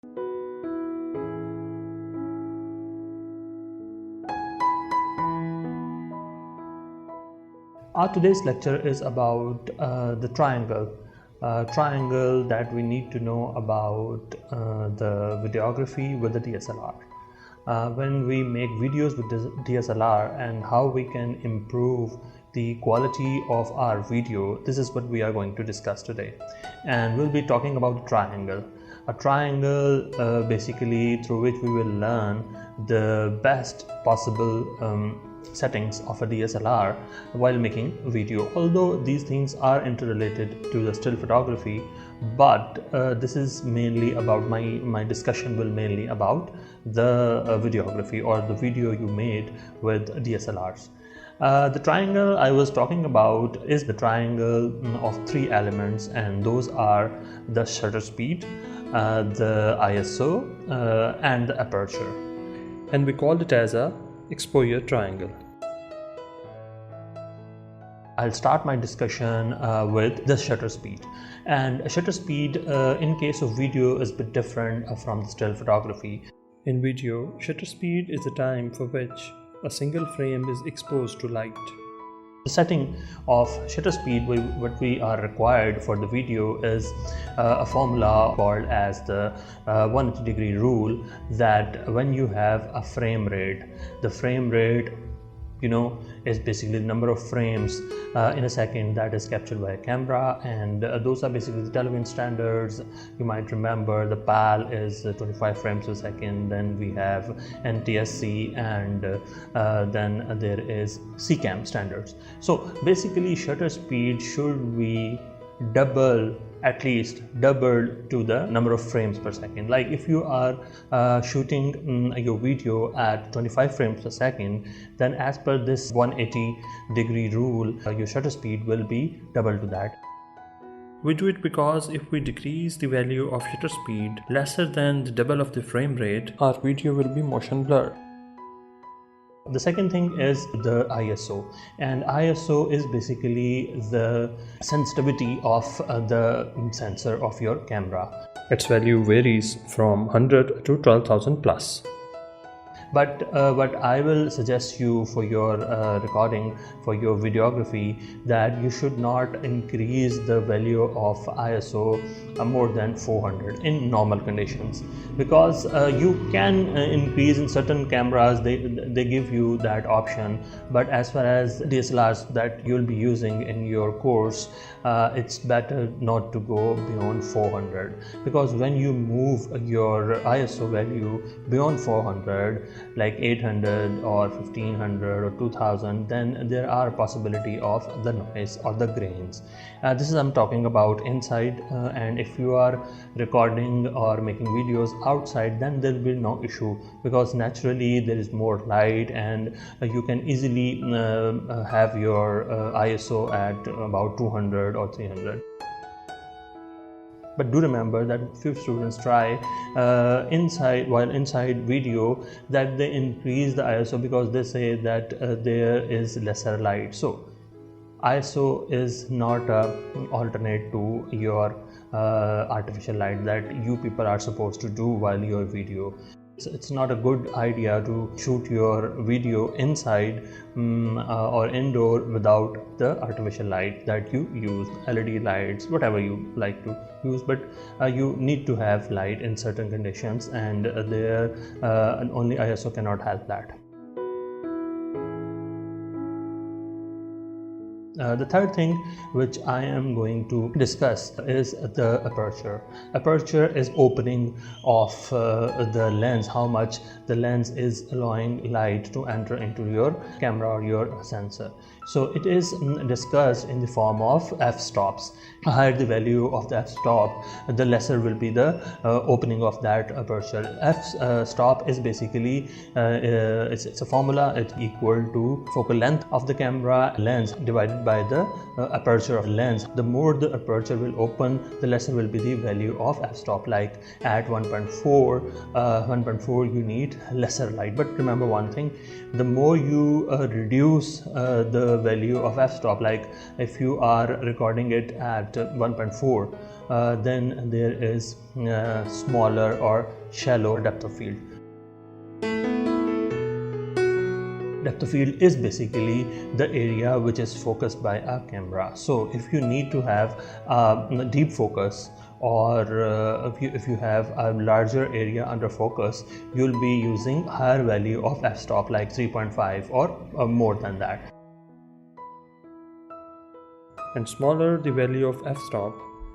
Our today's lecture is about the triangle that we need to know about the videography with the DSLR. When we make videos with the DSLR and how we can improve the quality of our video, this is what we are going to discuss today. And we'll be talking about a triangle basically through which we will learn the best possible settings of a DSLR while making video. Although these things are interrelated to the still photography, but this is mainly about my discussion will mainly about the videography or the video you made with DSLRs. The triangle I was talking about is the triangle of three elements, and those are the shutter speed, the ISO, and the aperture, and we called it as a exposure triangle. I'll start my discussion with the shutter speed. And shutter speed in case of video is a bit different from the still photography. In video, shutter speed is the time for which a single frame is exposed to light. The setting of shutter speed, what we are required for the video, is a formula called as the 180-degree rule, that when you have a frame rate, the frame rate is basically the number of frames in a second that is captured by a camera, and those are basically the television standards. You might remember the PAL is 25 frames per second, then we have NTSC, and then there is CCAM standards. So basically shutter speed should be at least double to the number of frames per second. Like if you are shooting your video at 25 frames per second, then as per this 180-degree rule, your shutter speed will be double to that. We do it because if we decrease the value of shutter speed lesser than the double of the frame rate, our video will be motion blur. The second thing is the ISO, and ISO is basically the sensitivity of the sensor of your camera. Its value varies from 100 to 12,000 plus. But I will suggest you for your recording, for your videography, that you should not increase the value of ISO more than 400 in normal conditions, because you can increase in certain cameras. They give you that option, but as far as DSLRs that you'll be using in your course, it's better not to go beyond 400, because when you move your ISO value beyond 400, like 800 or 1500 or 2000, then there are possibility of the noise or the grains. This is I'm talking about inside, and if you are recording or making videos outside, then there will be no issue, because naturally there is more light and you can easily have your ISO at about 200 or 300. But do remember that few students try inside video that they increase the ISO because they say that there is lesser light. So ISO is not an alternate to your artificial light that you people are supposed to do while your video. It's not a good idea to shoot your video inside or indoor without the artificial light that you use, LED lights, whatever you like to use, but you need to have light in certain conditions, and there only ISO cannot help that. The third thing which I am going to discuss is the aperture. Aperture is opening of the lens, how much the lens is allowing light to enter into your camera or your sensor. So it is discussed in the form of f-stops. The higher the value of the f-stop, the lesser will be the opening of that aperture. F-stop is basically it's a formula. It's equal to focal length of the camera lens divided by the aperture of lens. The more the aperture will open, the lesser will be the value of f-stop. Like at 1.4 you need lesser light. But remember one thing, the more you reduce the value of f-stop. Like if you are recording it at 1.4, then there is smaller or shallow depth of field. Depth of field is basically the area which is focused by a camera. So if you need to have deep focus, or if you have a larger area under focus, you'll be using higher value of f-stop like 3.5 or more than that. And smaller the value of f-stop,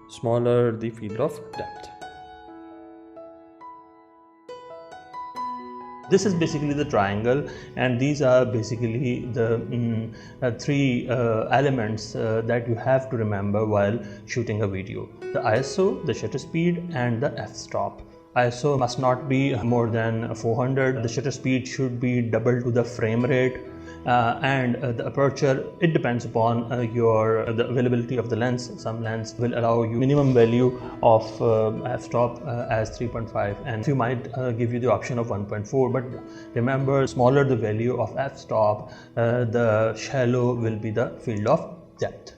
smaller the field of depth. This is basically the triangle, and these are basically the three elements that you have to remember while shooting a video: the ISO, the shutter speed, and the f-stop. ISO must not be more than 400. The shutter speed should be double to the frame rate, and the aperture, it depends upon the availability of the lens. Some lens will allow you minimum value of f-stop as 3.5, and you might give you the option of 1.4. But remember, smaller the value of f-stop, the shallow will be the field of depth.